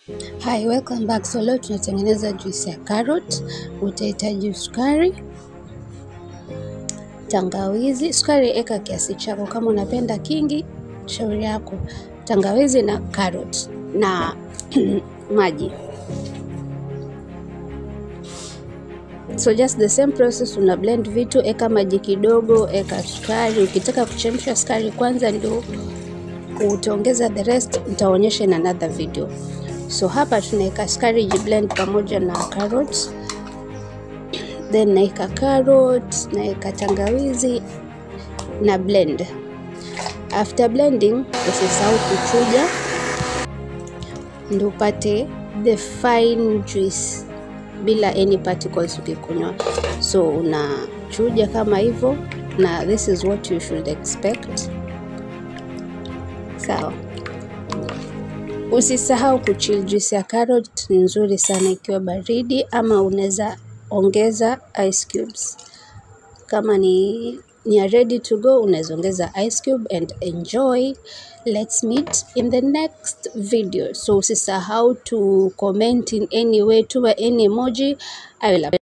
Hi, welcome back. So leo tunatengeneza juice ya carrot. Utahitaji sukari, tangawizi. Sukari eka kiasi chako, kama unapenda kingi shauri yako. Tangawizi na carrot na maji. So just the same process, una blend vitu, eka maji kidogo, eka sukari. Ukitaka kuchemsha sukari kwanza ndio utaongeza the rest, nitaonyesha in another video. So hapa tunaweka sukari blend pamoja na carrot. Then naeka carrot, naeka tangawizi na blend. After blending, usisahau kuchuja ndio upate the fine juice bila any particles ukikunywa. So unachuja kama hivyo, na this is what you should expect. Sawa. Usisahau kuchill. Juice ya carrot ni nzuri sana ikiwa baridi, ama unaweza ongeza ice cubes. Kama ni ready to go, unaweza ongeza ice cube and enjoy. Let's meet in the next video. So usisahau to comment in any way, to any emoji. I will